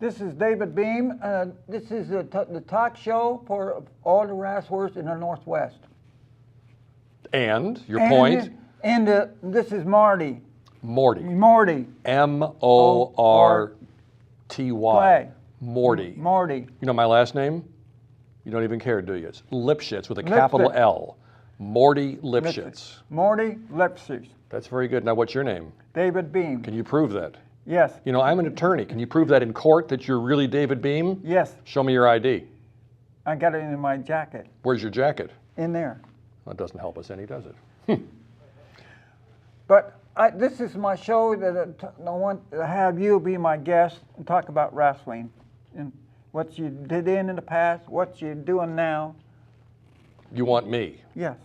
This is David Beam. This is the talk show for all the wrestlers in the Northwest. And your point? And this is Morty. Morty. Morty. M-O-R-T-Y. Morty. Morty. You know my last name? You don't even care, do you? It's Lipschitz with a capital L. Morty Lipschitz. Morty Lipschitz. That's very good. Now, what's your name? David Beam. Can you prove that? Yes. You know, I'm an attorney. Can you prove that in court that you're really David Beam? Yes. Show me your ID. I got it in my jacket. Where's your jacket? In there. Well, that doesn't help us any, does it? But this is my show that I want to have you be my guest and talk about wrestling and what you did in the past, what you're doing now. You want me? Yes.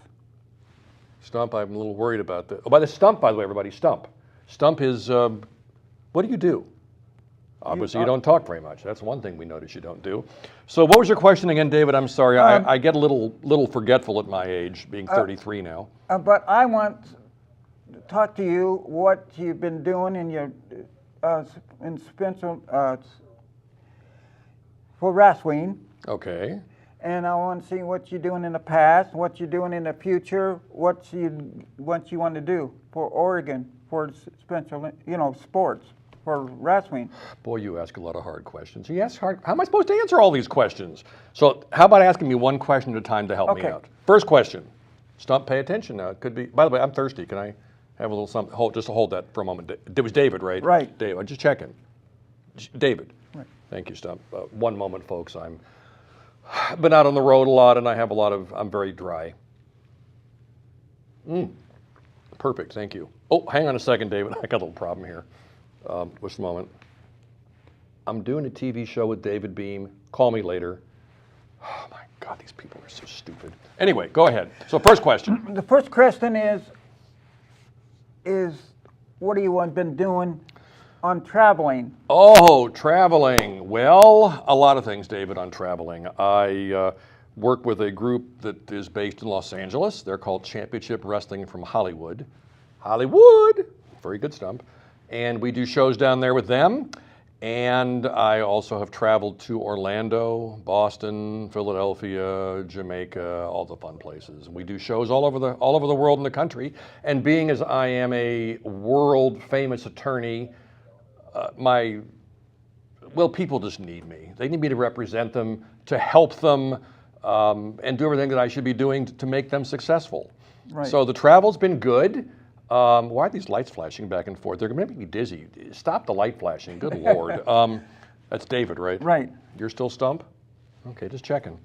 Stump, I'm a little worried about that. Oh, by the Stump, by the way, everybody, Stump. Stump is, what do you do? Obviously, you don't talk very much. That's one thing we notice you don't do. So what was your question again, David? I'm sorry. I get a little forgetful at my age, being 33 now. But I want to talk to you what you've been doing in your in Spencer for wrestling. Okay. And I want to see what you're doing in the past, what you're doing in the future, what you want to do for Oregon, for Spencer, sports, for wrestling. Boy, you ask a lot of hard questions. You ask hard. How am I supposed to answer all these questions? So how about asking me one question at a time to help me out? First question. Stump, pay attention now. It could be. By the way, I'm thirsty. Can I have a little something? Just hold that for a moment. It was David, right? Right. David. I'm just checking. David. Right. Thank you, Stump. One moment, folks. I've been out on the road a lot, and I'm very dry. Perfect, thank you. Oh, hang on a second, David. I got a little problem here. Just a moment. I'm doing a TV show with David Beam. Call me later. Oh my God, these people are so stupid. Anyway, go ahead. So first question. The first question is what have you been doing on traveling? Oh, traveling. Well, a lot of things, David, on traveling. I work with a group that is based in Los Angeles. They're called Championship Wrestling from Hollywood. Hollywood! Very good, Stump. And we do shows down there with them. And I also have traveled to Orlando, Boston, Philadelphia, Jamaica, all the fun places. We do shows all over the world and the country. And being as I am a world famous attorney, people just need me. They need me to represent them, to help them, and do everything that I should be doing to make them successful. Right. So the travel's been good. Why are these lights flashing back and forth? They're going to make me dizzy. Stop the light flashing. Good Lord. That's David, right? Right. You're still Stump? Okay, just checking.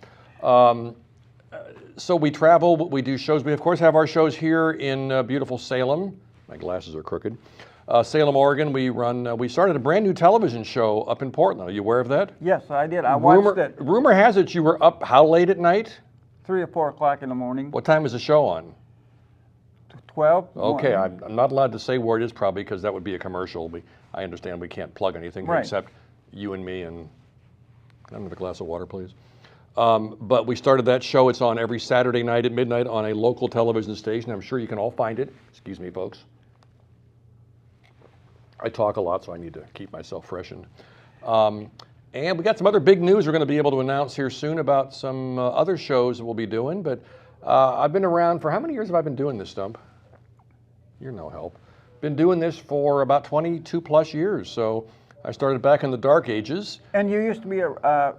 So we travel, we do shows. We, of course, have our shows here in beautiful Salem. My glasses are crooked. Salem, Oregon. We started a brand new television show up in Portland. Are you aware of that? Yes, I did. I watched it. Rumor has it you were up how late at night? 3 or 4 o'clock in the morning. What time is the show on? 12. Okay, I'm not allowed to say where it is probably because that would be a commercial. I understand we can't plug anything right. except you and me. And can I have a glass of water, please? But we started that show. It's on every Saturday night at midnight on a local television station. I'm sure you can all find it. Excuse me, folks. I talk a lot, so I need to keep myself freshened. And we got some other big news we're going to be able to announce here soon about some other shows that we'll be doing. But I've been around for how many years have I been doing this, Stump? You're no help. Been doing this for about 22 plus years. So I started back in the dark ages. And you used to be a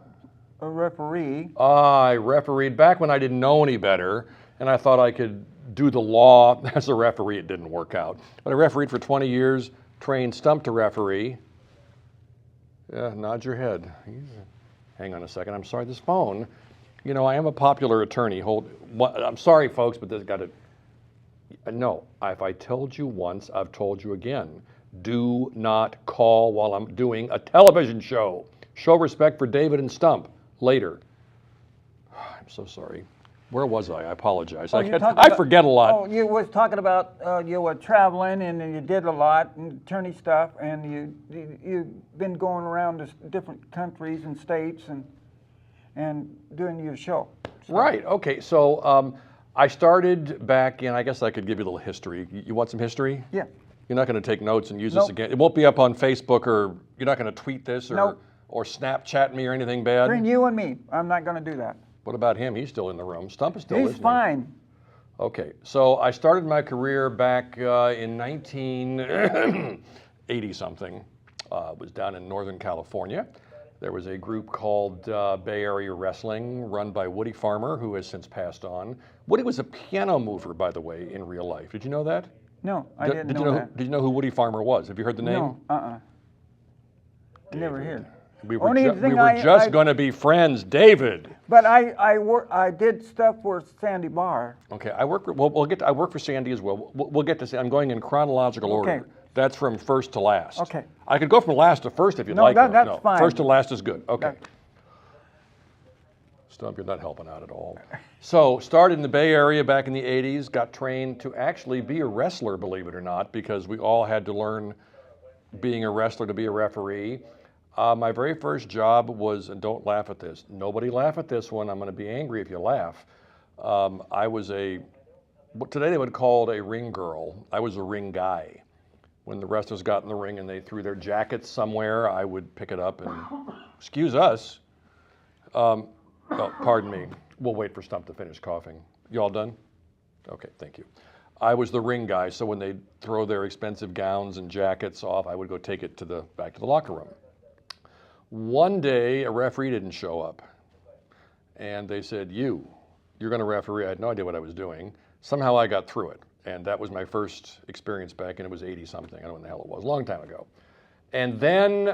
referee. I refereed back when I didn't know any better, and I thought I could do the law as a referee. It didn't work out. But I refereed for 20 years, trained Stump to referee. Yeah, nod your head. Hang on a second. I'm sorry, this phone. You know, I am a popular attorney. I'm sorry, folks, but this got to. No, if I told you once, I've told you again. Do not call while I'm doing a television show. Show respect for David and Stump later. I'm so sorry. Where was I? I apologize. I forget a lot. Oh, you was talking about you were traveling and you did a lot and attorney stuff, and you've been going around to different countries and states and doing your show. So. Right. Okay. So I started back in. I guess I could give you a little history. You want some history? Yeah. You're not going to take notes and use this again. It won't be up on Facebook, or you're not going to tweet this, or. Nope. or Snapchat me or anything bad? Between you and me, I'm not going to do that. What about him? He's still in the room. Stump is still, He's isn't he? fine. Okay, so I started my career back in 1980-something. Was down in Northern California. There was a group called Bay Area Wrestling, run by Woody Farmer, who has since passed on. Woody was a piano mover, by the way, in real life. Did you know that? No, I didn't know that. Did you know who Woody Farmer was? Have you heard the name? No, Never heard. We were just going to be friends, David. But I did stuff for Sandy Barr. Okay, I work for Sandy as well. We'll get to. I'm going in chronological order. Okay. That's from first to last. Okay. I could go from last to first if you'd like. That's fine. First to last is good. Okay. Stump, you're not helping out at all. So, started in the Bay Area back in the 80s, got trained to actually be a wrestler, believe it or not, because we all had to learn being a wrestler to be a referee. My very first job was, and don't laugh at this, nobody laugh at this one, I'm going to be angry if you laugh. I was what today they would call it a ring girl. I was a ring guy. When the wrestlers got in the ring and they threw their jackets somewhere, I would pick it up and, excuse us. Oh, pardon me. We'll wait for Stump to finish coughing. You all done? Okay, thank you. I was the ring guy, so when they throw their expensive gowns and jackets off, I would go take it back to the locker room. One day, a referee didn't show up, and they said, you're going to referee. I had no idea what I was doing. Somehow I got through it. And that was my first experience back, and it was 80-something. I don't know when the hell it was, a long time ago. And then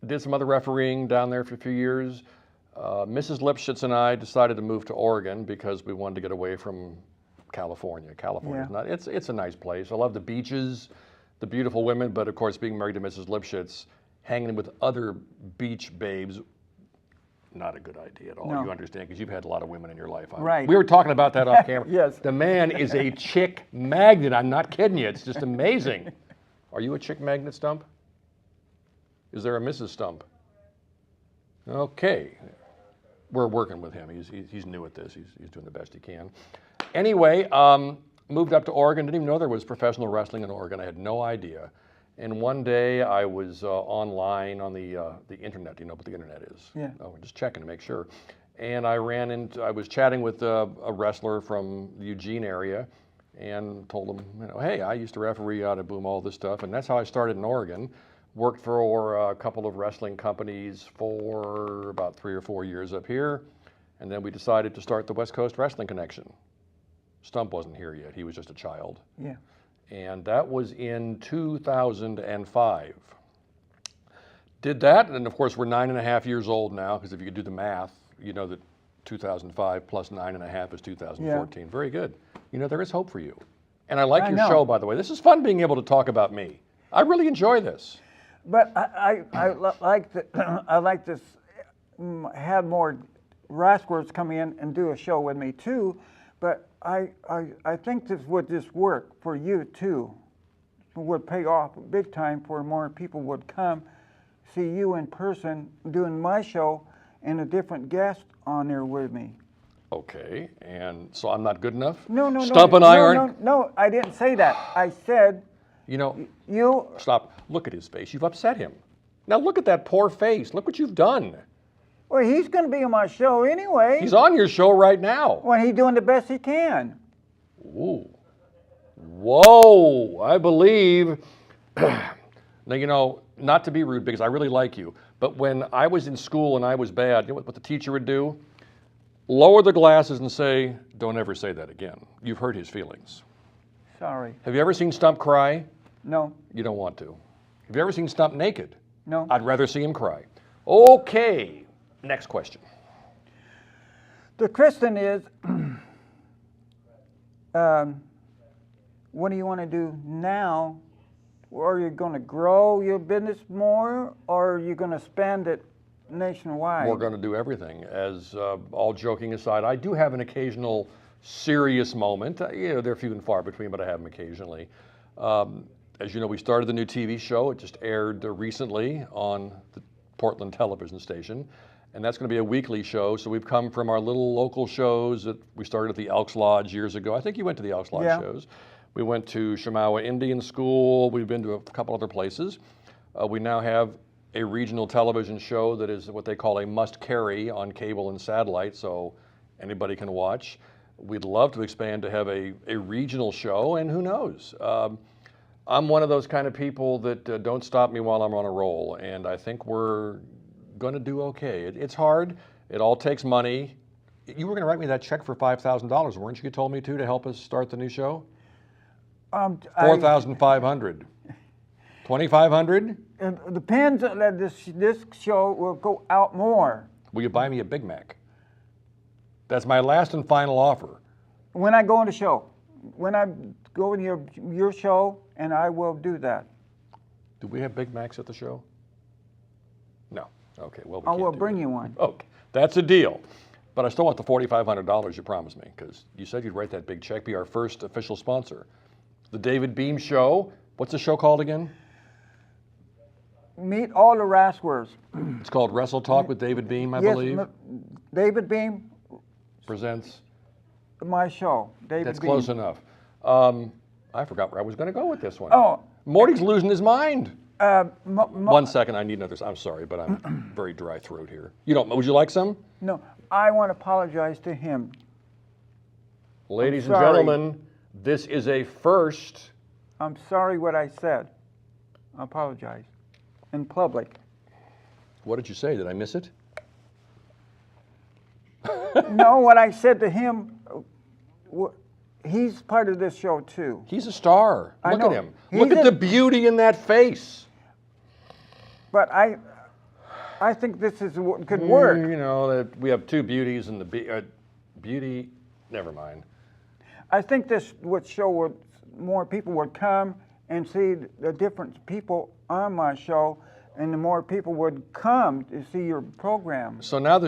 did some other refereeing down there for a few years. Mrs. Lipschitz and I decided to move to Oregon because we wanted to get away from California. California's not, it's a nice place. I love the beaches, the beautiful women, but of course being married to Mrs. Lipschitz, hanging with other beach babes, not a good idea at all. No. You understand, because you've had a lot of women in your life. Right. We were talking about that off camera. Yes. The man is a chick magnet. I'm not kidding you. It's just amazing. Are you a chick magnet, Stump? Is there a Mrs. Stump? Okay. We're working with him. He's new at this. He's doing the best he can. Anyway, moved up to Oregon. Didn't even know there was professional wrestling in Oregon. I had no idea. And one day I was online on the internet. Do you know what the internet is? Yeah. Oh, just checking to make sure. And I was chatting with a wrestler from the Eugene area and told him, hey, I used to referee out of Boom, all this stuff. And that's how I started in Oregon. Worked for a couple of wrestling companies for about 3 or 4 years up here. And then we decided to start the West Coast Wrestling Connection. Stump wasn't here yet. He was just a child. Yeah. And that was in 2005. Did that, and of course we're 9.5 years old now, because if you could do the math, you know that 2005 plus 9.5 is 2014. Yeah. Very good. There is hope for you. And I like your show, by the way. This is fun being able to talk about me. I really enjoy this. But I like to have more rascals come in and do a show with me too. But I think this would just work for you too. It would pay off big time for more people would come see you in person doing my show and a different guest on there with me. Okay, and so I'm not good enough? No. Stump and I aren't? No, I didn't say that. I said, you stop. Look at his face. You've upset him. Now look at that poor face. Look what you've done. Well, he's going to be on my show anyway. He's on your show right now. Well, he's doing the best he can. Ooh. Whoa, I believe. Now, not to be rude because I really like you, but when I was in school and I was bad, you know what the teacher would do? Lower the glasses and say, don't ever say that again. You've hurt his feelings. Sorry. Have you ever seen Stump cry? No. You don't want to. Have you ever seen Stump naked? No. I'd rather see him cry. Okay. Next question. The question is, what do you want to do now? Are you going to grow your business more, or are you going to expand it nationwide? We're going to do everything. As all joking aside, I do have an occasional serious moment. They're few and far between, but I have them occasionally. As you know, we started the new TV show. It just aired recently on the Portland television station. And that's going to be a weekly show. So we've come from our little local shows that we started at the Elks Lodge years ago. I think you went to the Elks Lodge shows. We went to Shamawa Indian School. We've been to a couple other places. We now have a regional television show that is what they call a must-carry on cable and satellite, so anybody can watch. We'd love to expand to have a regional show, and who knows? I'm one of those kind of people that don't stop me while I'm on a roll, and I think we're going to do okay. It's hard. It all takes money. You were going to write me that check for $5,000, weren't you? You told me to help us start the new show. 4,500. 2,500. It depends. That this show will go out more. Will you buy me a Big Mac? That's my last and final offer. When I go on the show, when I go in your show, and I will do that. Do we have Big Macs at the show? No. Okay. Well, I will bring you one. Okay, that's a deal. But I still want the $4,500 you promised me, because you said you'd write that big check, be our first official sponsor. The David Beam Show. What's the show called again? Meet all the wrestlers. It's called WrestleTalk with David Beam, I believe. David Beam presents my show. David That's Beam. close enough. I forgot where I was going to go with this one. Oh, Morty's losing his mind. 1 second, I need another. I'm sorry, but I'm very dry throat here. You don't? Would you like some? No, I want to apologize to him. Ladies and gentlemen, this is a first. I'm sorry what I said. I apologize. In public. What did you say? Did I miss it? No, what I said to him, he's part of this show too. He's a star. Look at him. Look at the beauty in that face. But I think this is what could work. You know, that we have two beauties, and the beauty, never mind. I think this show would, more people would come and see the different people on my show, and the more people would come to see your program. So now the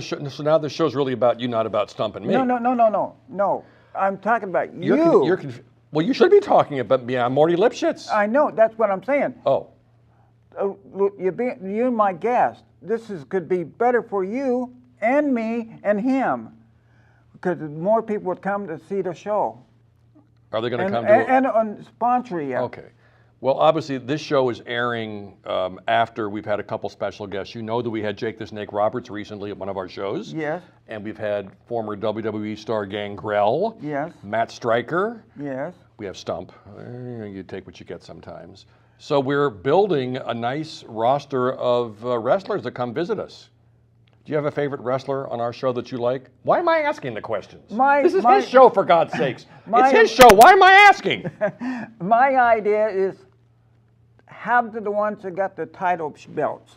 show's really about you, not about stumping me. No. I'm talking about you. Well, you should be talking about me. I'm Morty Lipschitz. I know. That's what I'm saying. Oh. You're my guest. Could be better for you and me and him, because more people would come to see the show. Are they going to come to and on sponsor you? Okay. Well, obviously, this show is airing after we've had a couple special guests. You know that we had Jake the Snake Roberts recently at one of our shows. Yes. And we've had former WWE star Gangrel. Yes. Matt Stryker. Yes. We have Stump. You take what you get sometimes. So we're building a nice roster of wrestlers that come visit us. Do you have a favorite wrestler on our show that you like? Why am I asking the questions? This is his show, for God's sakes. It's his show. Why am I asking? My idea is have the ones that got the title belts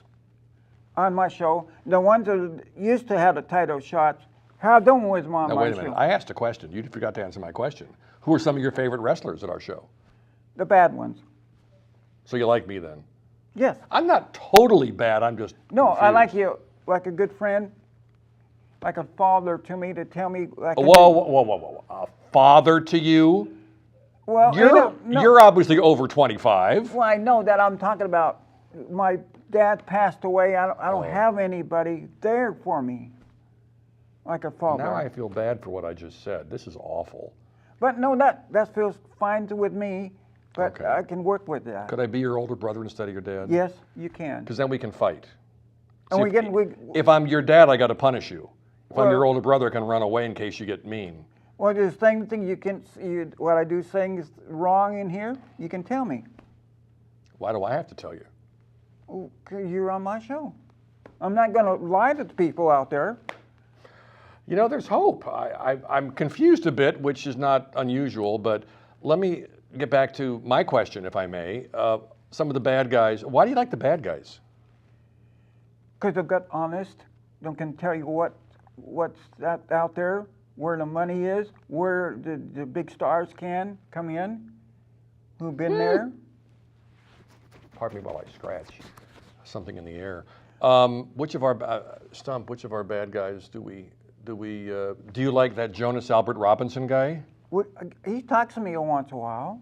on my show. The ones that used to have the title shots, have them with my show. Now, wait a minute. I asked a question. You forgot to answer my question. Who are some of your favorite wrestlers at our show? The bad ones. So you like me then? Yes. I'm not totally bad. I'm just No, confused. I like you like a good friend, like a father to me, to tell me like Whoa. A father to you? Well, you're obviously over 25. Well, I know that. I'm talking about my dad passed away. I don't have anybody there for me, like a father. Now I feel bad for what I just said. This is awful. But no, that feels fine with me. But Okay. I can work with that. Could I be your older brother instead of your dad? Yes, you can. Because then we can fight. And See, if I'm your dad, I got to punish you. If I'm Well- your older brother, I can run away in case you get mean. Well, there's thing you can. What I do saying is wrong in here. You can tell me. Why do I have to tell you? Oh, 'cause you're on my show. I'm not going to lie to the people out there. You know, there's hope. I'm confused a bit, which is not unusual, but let me get back to my question, if I may. Some of the bad guys, why do you like the bad guys? Because they've got honest. They can tell you what's out there, where the money is, where the big stars can come in, who've been there. Pardon me while I scratch something in the air. Which of our Stump? Which of our bad guys do you like that Jonas Albert Robinson guy? He talks to me once in a while.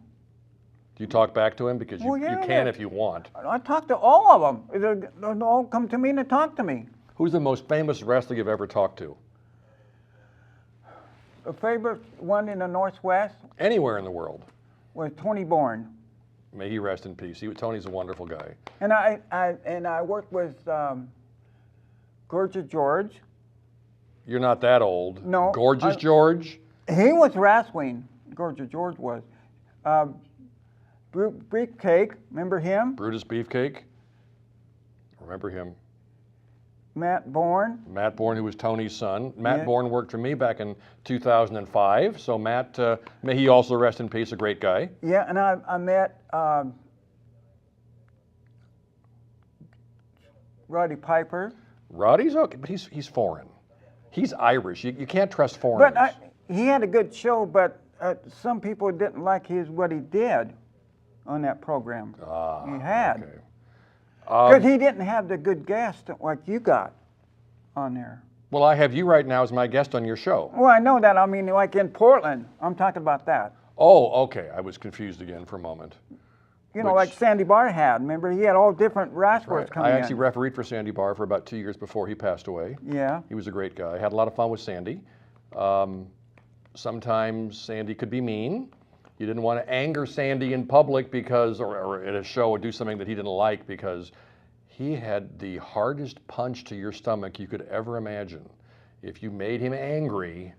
Do you talk back to him? Because you can if you want. I talk to all of them. They all come to me and they talk to me. Who's the most famous wrestler you've ever talked to? A favorite one in the Northwest Anywhere in the world. was Tony Bourne. May he rest in peace. Tony's a wonderful guy. And I worked with Gorgeous George. You're not that old. No. Gorgeous George? He was wrestling. Gorgeous George was. Beefcake, remember him? Brutus Beefcake? Remember him. Matt Bourne. Matt Bourne, who was Tony's son. Matt Yeah. Bourne worked for me back in 2005. So Matt, may he also rest in peace, a great guy. Yeah, and I met Roddy Piper. Roddy's okay, but he's foreign. He's Irish. You can't trust foreigners. But he had a good show, but some people didn't like what he did on that program. He had. Okay. Because he didn't have the good guest like you got on there. Well, I have you right now as my guest on your show. Well, I know that. I mean, like in Portland. I'm talking about that. Oh, okay. I was confused again for a moment. You know, like Sandy Barr had. Remember, he had all different wrestlers Right. coming I in. actually refereed for Sandy Barr for about 2 years before he passed away. Yeah. He was a great guy. I had a lot of fun with Sandy. Sometimes Sandy could be mean. You didn't want to anger Sandy in public because, or at a show, or do something that he didn't like, because he had the hardest punch to your stomach you could ever imagine. If you made him angry,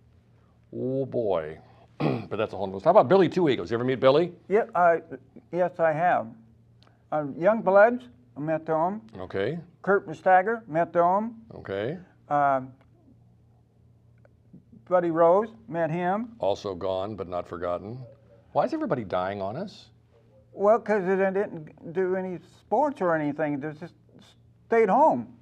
oh boy. But that's a whole nother. How about Billy Two Eagles? You ever meet Billy? Yeah, yes, I have. Young Bloods, I met them. Okay. Kurt Mustagger, met them. Okay. Buddy Rose, met him. Also gone, but not forgotten. Why is everybody dying on us? Well, because they didn't do any sports or anything. They just stayed home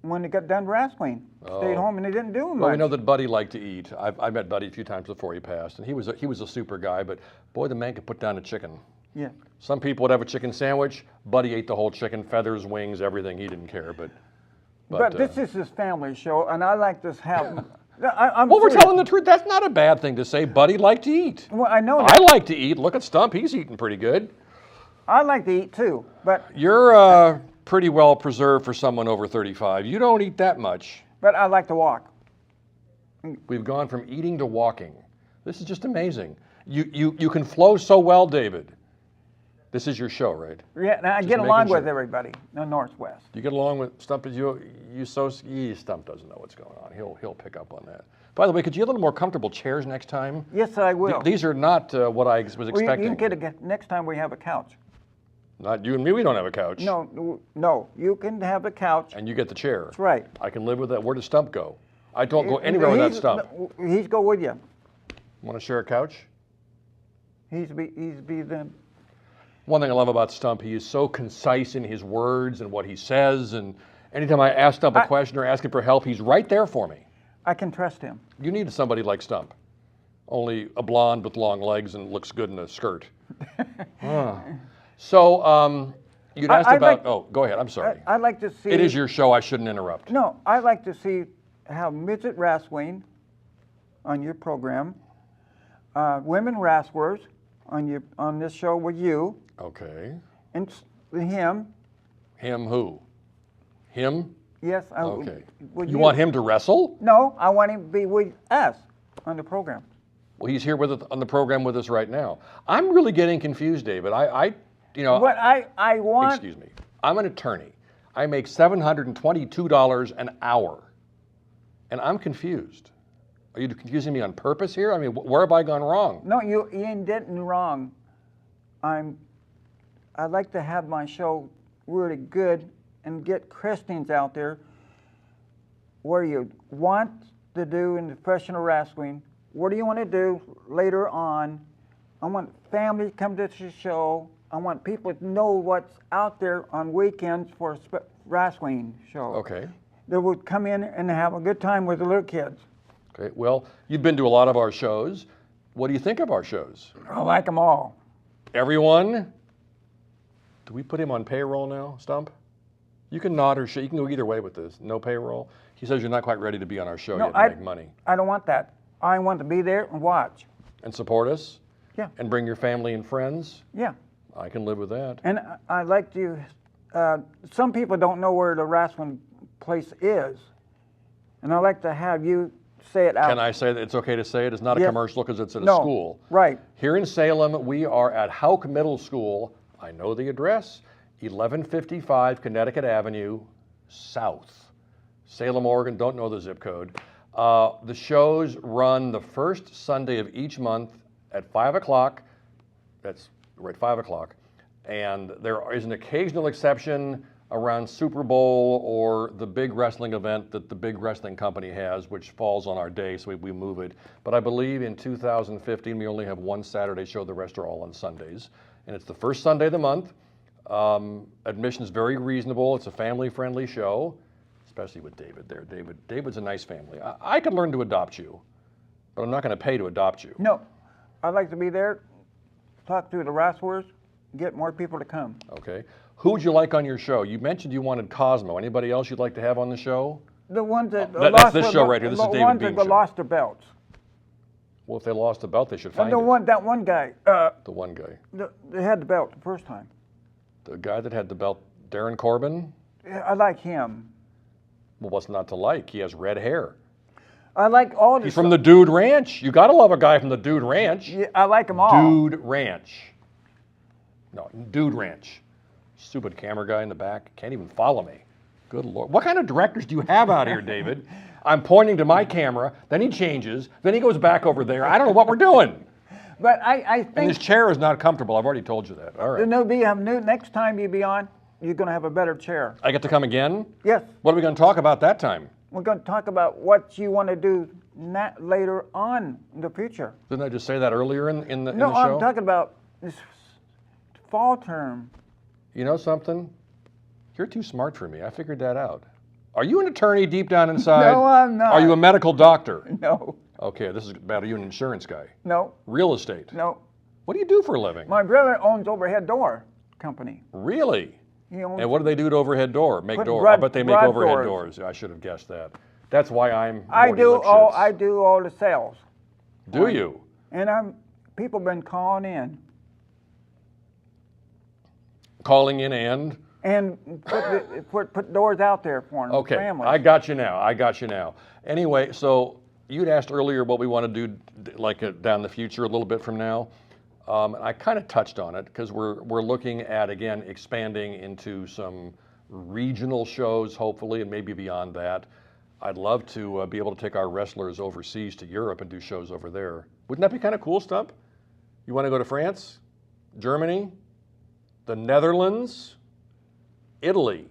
when they got done wrestling. Stayed home and they didn't do much. Well, we know that Buddy liked to eat. I met Buddy a few times before he passed, and he was a super guy. But boy, the man could put down a chicken. Yeah. Some people would have a chicken sandwich. Buddy ate the whole chicken, feathers, wings, everything. He didn't care. But this is his family show, and I like to have. I'm well, we're serious. telling the truth. That's not a bad thing to say. Buddy liked to eat. Well, I know that. I like to eat. Look at Stump. He's eating pretty good. I like to eat too, but You're pretty well preserved for someone over 35. You don't eat that much. I like to walk. We've gone from eating to walking. This is just amazing. You can flow so well, David. This is your show, right? Yeah, and I Just get along making with sure. everybody in the Northwest. You get along with Stump? Stump doesn't know what's going on. He'll pick up on that. By the way, could you get a little more comfortable chairs next time? Yes, I will. These are not what I was Well, expecting. you can get next time we have a couch. Not you and me. We don't have a couch. No, you can have a couch. And you get the chair. That's right. I can live with that. Where does Stump go? I don't go anywhere without Stump. He's go with you. Want to share a couch? He's be the. One thing I love about Stump, he is so concise in his words and what he says. And anytime I ask Stump a question or ask him for help, he's right there for me. I can trust him. You need somebody like Stump. Only a blonde with long legs and looks good in a skirt. So you'd asked about. Oh, go ahead. I'm sorry. I'd like to see. It is your show. I shouldn't interrupt. No, I'd like to see how midget wrestling on your program, women wrestlers on this show with you, Okay. and him. Him who? Him? Yes. Okay. With You want him to wrestle? No, I want him to be with us on the program. Well, he's here with us on the program with us right now. I'm really getting confused, David. What I want. Excuse me. I'm an attorney. I make $722 an hour, and I'm confused. Are you confusing me on purpose here? I mean, where have I gone wrong? No, you didn't wrong. I'd like to have my show really good and get Christians out there where you want to do in professional wrestling. What do you want to do later on? I want family to come to the show. I want people to know what's out there on weekends for a wrestling show. Okay. They would come in and have a good time with the little kids. Okay. Well, you've been to a lot of our shows. What do you think of our shows? I like them all. Everyone? Do we put him on payroll now, Stump? You can nod or shake. You can go either way with this. No payroll. He says you're not quite ready to be on our show yet to make money. I don't want that. I want to be there and watch. And support us? Yeah. And bring your family and friends? Yeah. I can live with that. And I like to, some people don't know where the wrestling place is. And I like to have you say it out. Can I say that it's okay to say it? It's not a Yes. commercial because it's at a No. school. Right. Here in Salem, we are at Houck Middle School. I know the address, 1155 Connecticut Avenue, South. Salem, Oregon, don't know the zip code. The shows run the first Sunday of each month at 5 o'clock. That's right, 5 o'clock. And there is an occasional exception around Super Bowl or the big wrestling event that the big wrestling company has, which falls on our day, so we move it. But I believe in 2015, we only have one Saturday show. The rest are all on Sundays. And it's the first Sunday of the month. Admission is very reasonable. It's a family-friendly show, especially with David there. David's a nice family. I could learn to adopt you, but I'm not going to pay to adopt you. No, I'd like to be there, talk to the wrestlers, get more people to come. Okay. Who would you like on your show? You mentioned you wanted Cosmo. Anybody else you'd like to have on the show? The ones that That's this show right here. This is David ones Beam's that show. lost their belts. Well, if they lost the belt, they should find That it. one guy. The one guy. They had the belt the first time. The guy that had the belt, Darren Corbin? I like him. Well, what's not to like? He has red hair. I like all the. He's from the Dude Ranch. You got to love a guy from the Dude Ranch. Yeah, I like them all. Dude Ranch. No, Dude Ranch. Stupid camera guy in the back. Can't even follow me. Good Lord. What kind of directors do you have out here, David? I'm pointing to my camera, then he changes, then he goes back over there. I don't know what we're doing. But I And think this chair is not comfortable. I've already told you that. All right. next time you be on, you're going to have a better chair. I get to come again? Yes. What are we going to talk about that time? We're going to talk about what you want to do later on in the future. Didn't I just say that earlier in the No, show? I'm talking about this fall term. You know something? You're too smart for me. I figured that out. Are you an attorney deep down inside? No, I'm not. Are you a medical doctor? No, Okay, this is about you, an insurance guy. no, Real estate. no. What do you do for a living? My brother owns overhead door company. Really? He owns. And what do they do to overhead door? Make Put door. I broad- bet they make broad overhead doors. doors. I should have guessed that. That's why I'm I Morty do all. Lipschitz. I do all the sales, Do you? and people been calling in Calling in and? and put doors out there for them. Okay, families. I got you now. Anyway, so you'd asked earlier what we want to do like down the future a little bit from now. I kind of touched on it because we're looking at, again, expanding into some regional shows, hopefully, and maybe beyond that. I'd love to be able to take our wrestlers overseas to Europe and do shows over there. Wouldn't that be kind of cool, Stump? You want to go to France, Germany, the Netherlands, Italy?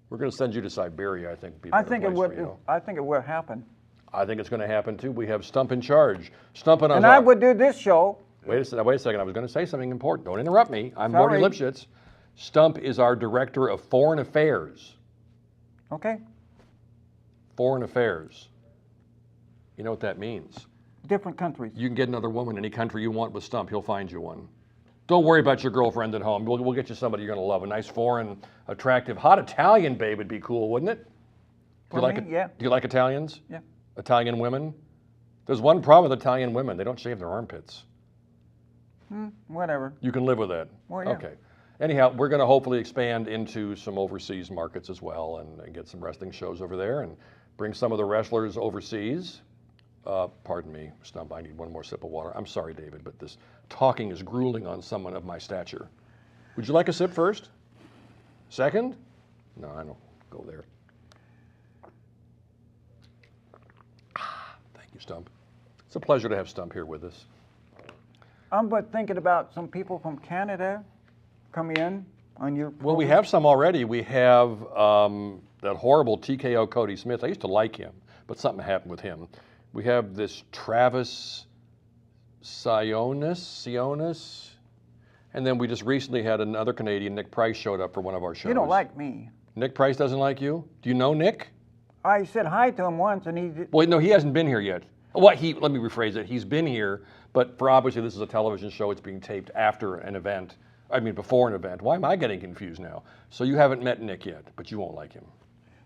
We're going to send you to Siberia, I think. Would be a I better think it place would. for you. I think it would happen. I think it's going to happen too. We have Stump in charge. Stump And I would do this show. Wait a second. I was going to say something important. Don't interrupt me. I'm Morty Sorry. Lipschitz. Stump is our director of foreign affairs. Okay. Foreign affairs. You know what that means? Different countries. You can get another woman any country you want with Stump. He'll find you one. Don't worry about your girlfriend at home. We'll get you somebody you're going to love. A nice, foreign, attractive, hot Italian babe would be cool, wouldn't it? For me, yeah. Do you like Italians? Yeah. Italian women? There's one problem with Italian women. They don't shave their armpits. Whatever. You can live with that? Well, yeah. Okay. Anyhow, we're going to hopefully expand into some overseas markets as well and get some wrestling shows over there and bring some of the wrestlers overseas. Pardon me, Stump, I need one more sip of water. I'm sorry, David, but this talking is grueling on someone of my stature. Would you like a sip first? Second? No, I don't go there. Thank you, Stump. It's a pleasure to have Stump here with us. I'm but thinking about some people from Canada come in on your. Well, we have some already. We have that horrible TKO Cody Smith. I used to like him, but something happened with him. We have this Travis Sionis, and then we just recently had another Canadian, Nick Price, showed up for one of our shows. You don't like me. Nick Price doesn't like you? Do you know Nick? I said hi to him once, and he. Well, no, he hasn't been here yet. Let me rephrase it. He's been here, but for obviously this is a television show. It's being taped after an event. I mean, before an event. Why am I getting confused now? So you haven't met Nick yet, but you won't like him.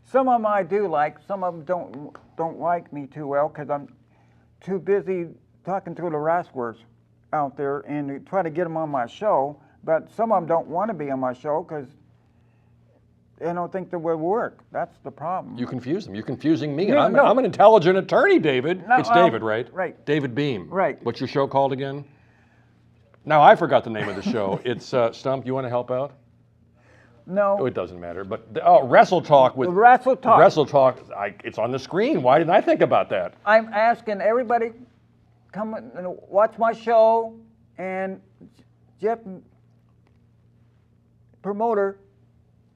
Some of them I do like. Some of them don't like me too well because I'm too busy talking to the wrestlers out there and try to get them on my show. But some of them don't want to be on my show because they don't think they will work. That's the problem. You confuse them. You're confusing me. No, And no. I'm an intelligent attorney, David. No, It's David, right? right. David Beam. Right. What's your show called again? Now, I forgot the name of the show. It's, Stump, you want to help out? No. Oh, it doesn't matter. But, WrestleTalk with... WrestleTalk. WrestleTalk, it's on the screen. Why didn't I think about that? I'm asking everybody, come and watch my show, and Jeff, promoter,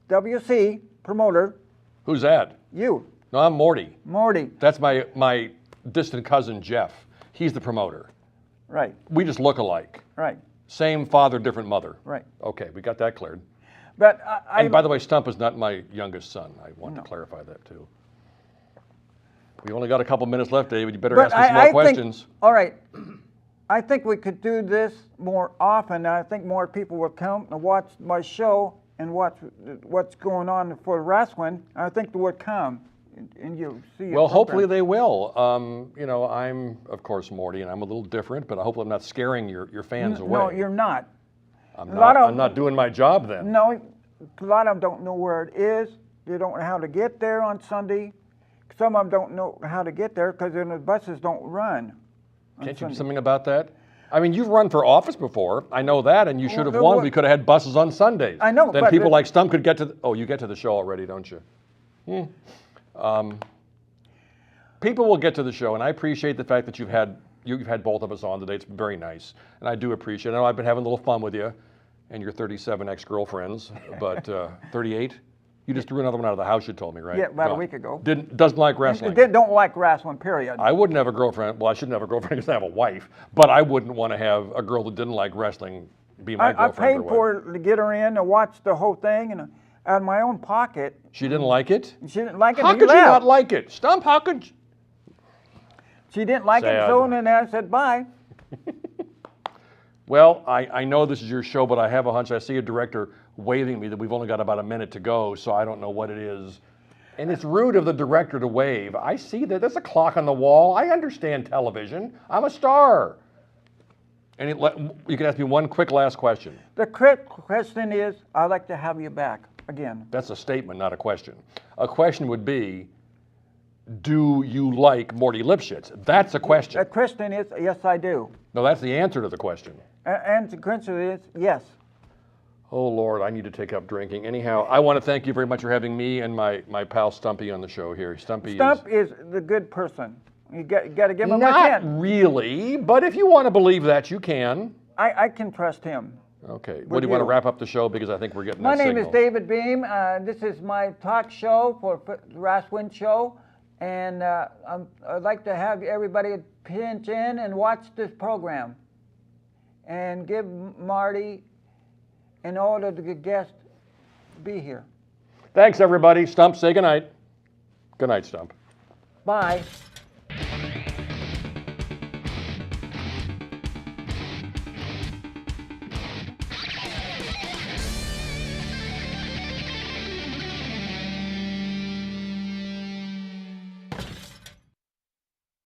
WC, promoter, Who's that? you, No, I'm Morty. Morty. That's my distant cousin, Jeff. He's the promoter. Right, We just look alike. right, Same father, different mother. right. Okay, we got that cleared. But And by the way, Stump is not my youngest son. I want to clarify that too. We only got a couple minutes left, David. You better but ask me some more think, questions. all right, I think we could do this more often. I think more people will come and watch my show and watch what's going on for wrestling. I think they would come, and you'll see. Well, hopefully they will. You know, I'm, of course, Morty, and I'm a little different, but I hope I'm not scaring your fans away. No, you're not. I'm not doing my job then. No, a lot of them don't know where it is. They don't know how to get there on Sunday. Some of them don't know how to get there because the buses don't run. Can't you do something about that? I mean, you've run for office before. I know that, and you should have won. We could have had buses on Sundays. I know, Then but people like Stump could get to. You get to the show already, don't you? People will get to the show, and I appreciate the fact that you've had both of us on today. It's very nice, and I do appreciate it. I know I've been having a little fun with you and your 37 ex-girlfriends, but 38. You just threw another one out of the house, you told me, right? Yeah, about a No. week ago. Doesn't like wrestling. They don't like wrestling, period. I wouldn't have a girlfriend. Well, I shouldn't have a girlfriend because I have a wife. But I wouldn't want to have a girl that didn't like wrestling be my I girlfriend. paid for her to get her in and watch the whole thing, and out of my own pocket. She didn't like it? She didn't like it. How and could you left. not like it? Stump, how could you? She didn't like Sad. it, so then I said bye. Well, I know this is your show, but I have a hunch. I see a director waving me that we've only got about a minute to go, so I don't know what it is. And it's rude of the director to wave. I see that. There's a clock on the wall. I understand television. I'm a star. And you can ask me one quick last question. The quick question is, I'd like to have you back again. That's a statement, not a question. A question would be, do you like Morty Lipschitz? That's a question. The question is, yes, I do. No, that's the answer to the question. And the question is, yes. Oh, Lord, I need to take up drinking. Anyhow, I want to thank you very much for having me and my pal Stumpy on the show here. Stumpy is the good person. You got to give him a not chance. really, but if you want to believe that, you can. I can trust him. Okay. What do you want to wrap up the show because I think we're getting My that name signal. is David Beam. This is my talk show for the Wrestling Show. And I'd like to have everybody pinch in and watch this program. And give Marty and all of the guests be here. Thanks, everybody. Stump, say goodnight. Good night, Stump. Bye.